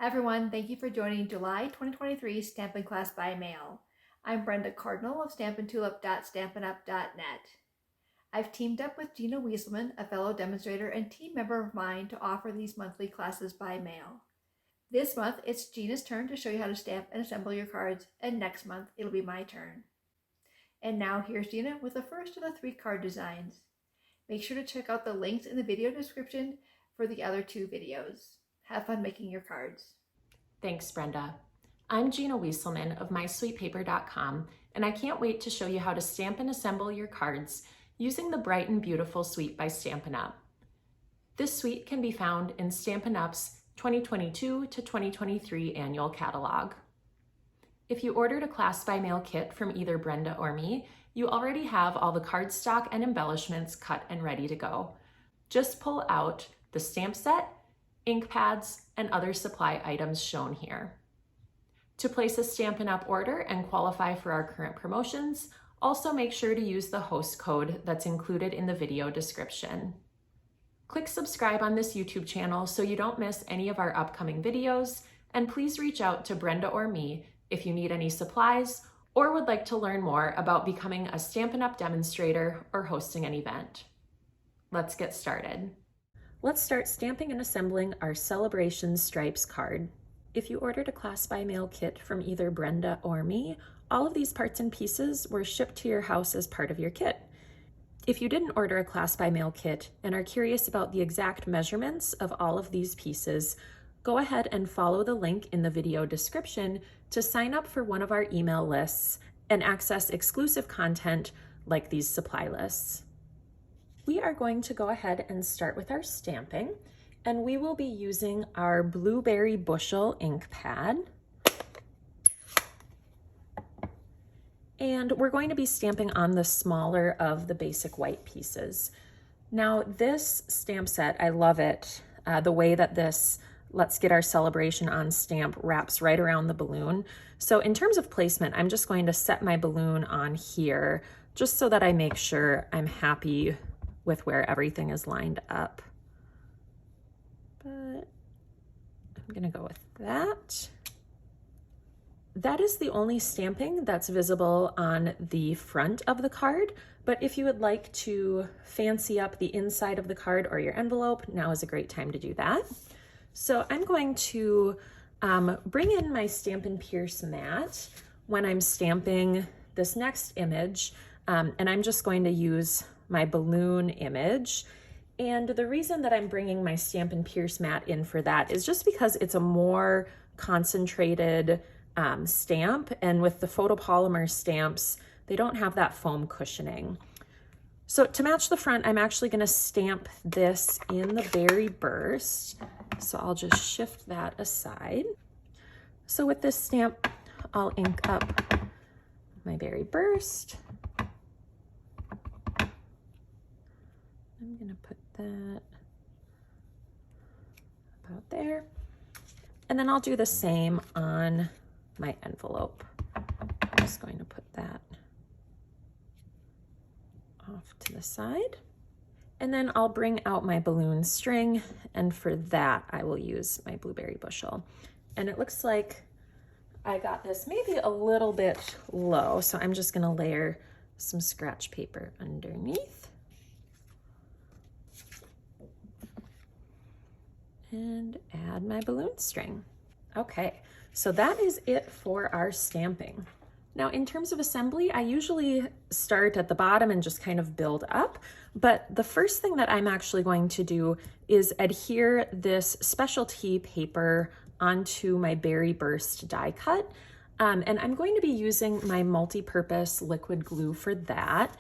Hi everyone, thank you for joining July 2023 Stampin' Class by Mail. I'm Brenda Cardinal of stampintulip.stampinup.net. I've teamed up with Gina Wieselman, a fellow demonstrator and team member of mine, to offer these monthly classes by mail. This month, it's Gina's turn to show you how to stamp and assemble your cards, and next month, it'll be my turn. And now here's Gina with the first of the 3 card designs. Make sure to check out the links in the video description for the other 2 videos. Have fun making your cards. Thanks, Brenda. I'm Gina Wieselman of MySweetPaper.com, and I can't wait to show you how to stamp and assemble your cards using the Bright and Beautiful suite by Stampin' Up. This suite can be found in Stampin' Up's 2022 to 2023 annual catalog. If you ordered a class by mail kit from either Brenda or me, you already have all the cardstock and embellishments cut and ready to go. Just pull out the stamp set, ink pads, and other supply items shown here. To place a Stampin' Up order and qualify for our current promotions, also make sure to use the host code that's included in the video description. Click subscribe on this YouTube channel so you don't miss any of our upcoming videos, and please reach out to Brenda or me if you need any supplies or would like to learn more about becoming a Stampin' Up demonstrator or hosting an event. Let's get started. Let's start stamping and assembling our Celebration Stripes card. If you ordered a class by mail kit from either Brenda or me, all of these parts and pieces were shipped to your house as part of your kit. If you didn't order a class by mail kit and are curious about the exact measurements of all of these pieces, go ahead and follow the link in the video description to sign up for one of our email lists and access exclusive content like these supply lists. We are going to go ahead and start with our stamping, and we will be using our Blueberry Bushel ink pad. And we're going to be stamping on the smaller of the basic white pieces. Now this stamp set, I love it. The way that this Let's Get Our Celebration On stamp wraps right around the balloon. So in terms of placement, I'm just going to set my balloon on here just so that I make sure I'm happy with where everything is lined up. But I'm gonna go with that. That is the only stamping that's visible on the front of the card, but if you would like to fancy up the inside of the card or your envelope, now is a great time to do that. So I'm going to bring in my Stampin' Pierce mat when I'm stamping this next image, and I'm just going to use my balloon image. And the reason that I'm bringing my Stampin' Pierce mat in for that is just because it's a more concentrated stamp, and with the photopolymer stamps, they don't have that foam cushioning. So to match the front, I'm actually going to stamp this in the Berry Burst. So I'll just shift that aside. So with this stamp, I'll ink up my Berry Burst. I'm gonna put that about there. And then I'll do the same on my envelope. I'm just going to put that off to the side. And then I'll bring out my balloon string, and for that I will use my Blueberry Bushel. And it looks like I got this maybe a little bit low, so I'm just gonna layer some scratch paper underneath. And add my balloon string. Okay, so that is it for our stamping. Now in terms of assembly, I usually start at the bottom and just kind of build up, but the first thing that I'm actually going to do is adhere this specialty paper onto my Berry Burst die cut. And I'm going to be using my multi-purpose liquid glue for that.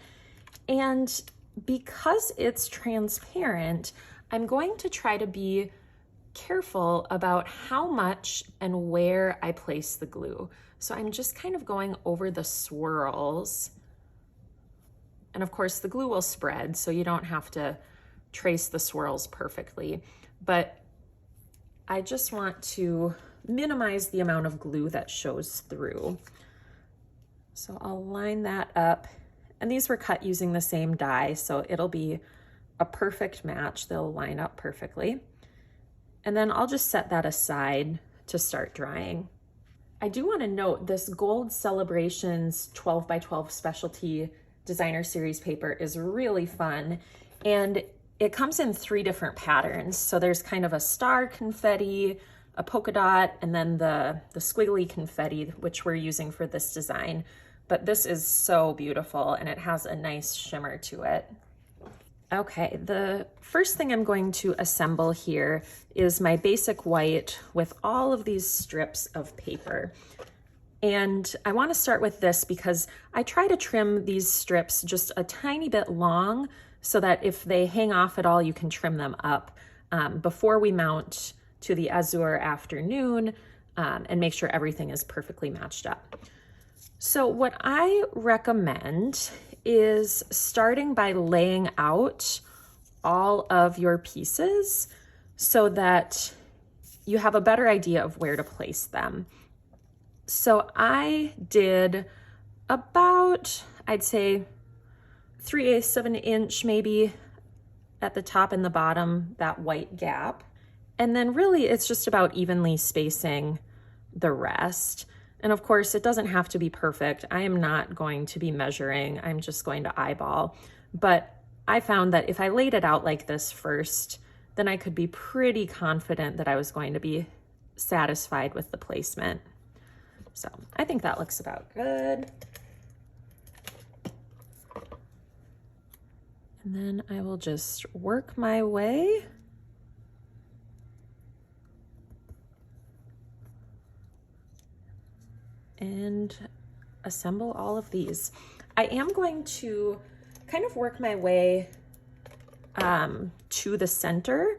And because it's transparent, I'm going to try to be careful about how much and where I place the glue. So I'm just kind of going over the swirls. And of course the glue will spread, so you don't have to trace the swirls perfectly. But I just want to minimize the amount of glue that shows through. So I'll line that up. And these were cut using the same die, so it'll be a perfect match. They'll line up perfectly. And then I'll just set that aside to start drying. I do want to note this Gold Celebrations 12 by 12 specialty designer series paper is really fun, and it comes in 3 different patterns. So there's kind of a star confetti, a polka dot, and then the squiggly confetti, which we're using for this design. But this is so beautiful, and it has a nice shimmer to it. Okay, the first thing I'm going to assemble here is my basic white with all of these strips of paper. And I want to start with this because I try to trim these strips just a tiny bit long so that if they hang off at all, you can trim them up before we mount to the Azure Afternoon and make sure everything is perfectly matched up. So what I recommend is starting by laying out all of your pieces so that you have a better idea of where to place them. So I did about, I'd say 3/8 of an inch maybe at the top and the bottom, that white gap. And then really it's just about evenly spacing the rest. And of course, it doesn't have to be perfect. I am not going to be measuring. I'm just going to eyeball. But I found that if I laid it out like this first, then I could be pretty confident that I was going to be satisfied with the placement. So I think that looks about good. And then I will just work my way and assemble all of these. I am going to kind of work my way to the center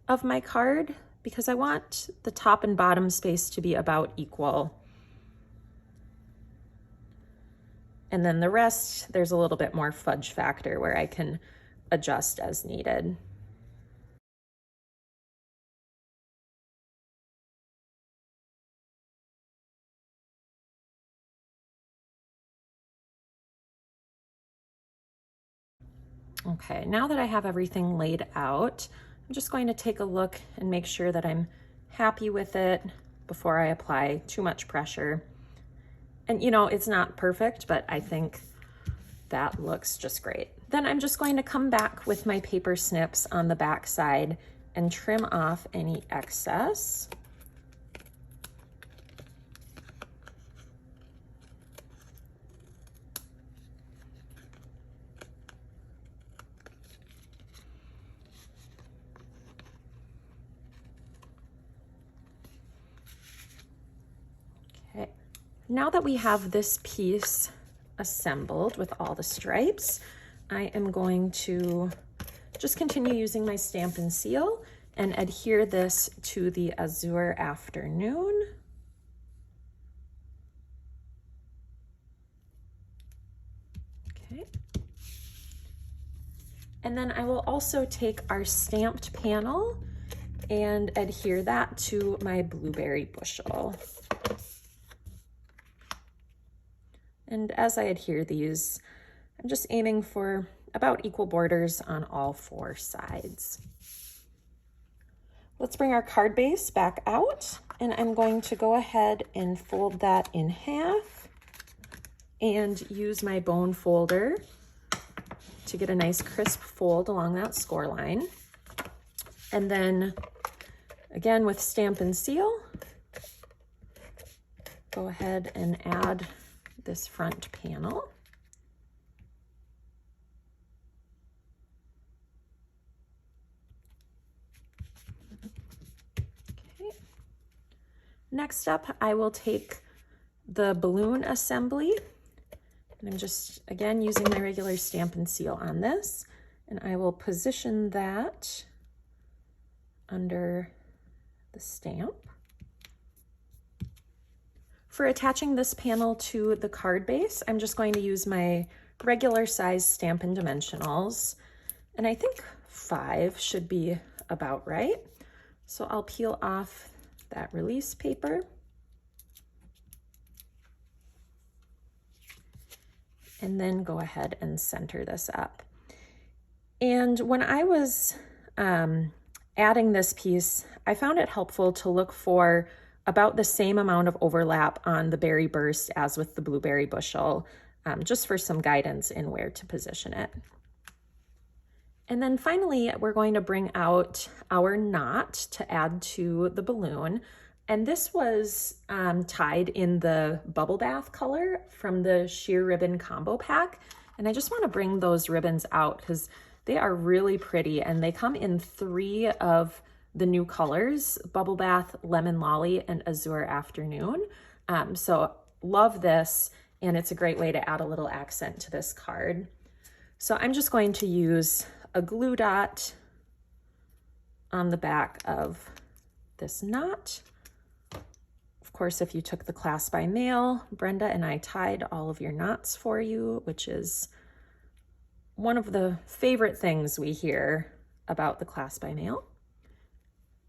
of my card because I want the top and bottom space to be about equal. And then the rest, there's a little bit more fudge factor where I can adjust as needed. Okay, now that I have everything laid out, I'm just going to take a look and make sure that I'm happy with it before I apply too much pressure. And you know, it's not perfect, but I think that looks just great. Then I'm just going to come back with my paper snips on the back side and trim off any excess. Okay, now that we have this piece assembled with all the stripes, I am going to just continue using my Stampin' Seal and adhere this to the Azure Afternoon. Okay. And then I will also take our stamped panel and adhere that to my blueberry bushel. And as I adhere these, I'm just aiming for about equal borders on all 4 sides. Let's bring our card base back out, and I'm going to go ahead and fold that in half and use my bone folder to get a nice crisp fold along that score line. And then again with Stampin' Seal, go ahead and add this front panel. Okay. Next up, I will take the balloon assembly, and I'm just, again, using my regular Stampin' Seal on this, and I will position that under the stamp. For attaching this panel to the card base, I'm just going to use my regular size Stampin' Dimensionals, and I think 5 should be about right. So I'll peel off that release paper. And then go ahead and center this up. And when I was adding this piece, I found it helpful to look for about the same amount of overlap on the berry burst as with the blueberry bushel, just for some guidance in where to position it. And then finally, we're going to bring out our knot to add to the balloon. And this was tied in the bubble bath color from the sheer ribbon combo pack. And I just want to bring those ribbons out because they are really pretty, and they come in 3 of the new colors: bubble bath, lemon lolly, and azure afternoon. So love this, and it's a great way to add a little accent to this card. So I'm just going to use a glue dot on the back of this knot. Of course, if you took the class by mail, Brenda and I tied all of your knots for you, which is one of the favorite things we hear about the class by mail.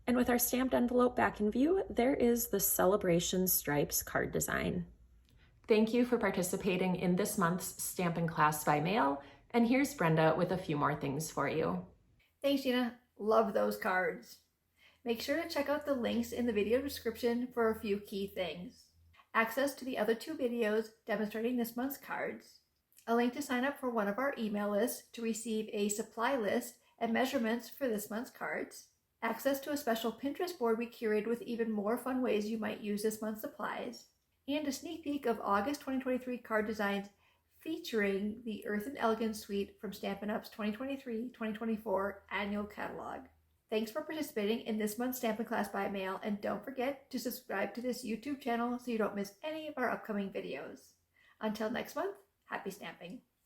And with our stamped envelope back in view, there is the Celebration Stripes card design. Thank you for participating in this month's Stampin' Class by Mail. And here's Brenda with a few more things for you. Thanks, Gina. Love those cards. Make sure to check out the links in the video description for a few key things. Access to the other 2 videos demonstrating this month's cards, a link to sign up for one of our email lists to receive a supply list and measurements for this month's cards, access to a special Pinterest board we curated with even more fun ways you might use this month's supplies, and a sneak peek of August 2023 card designs featuring the Earth and Elegance suite from Stampin' Up's 2023-2024 annual catalog. Thanks for participating in this month's Stampin' Class by Mail, and don't forget to subscribe to this YouTube channel so you don't miss any of our upcoming videos. Until next month, happy stamping!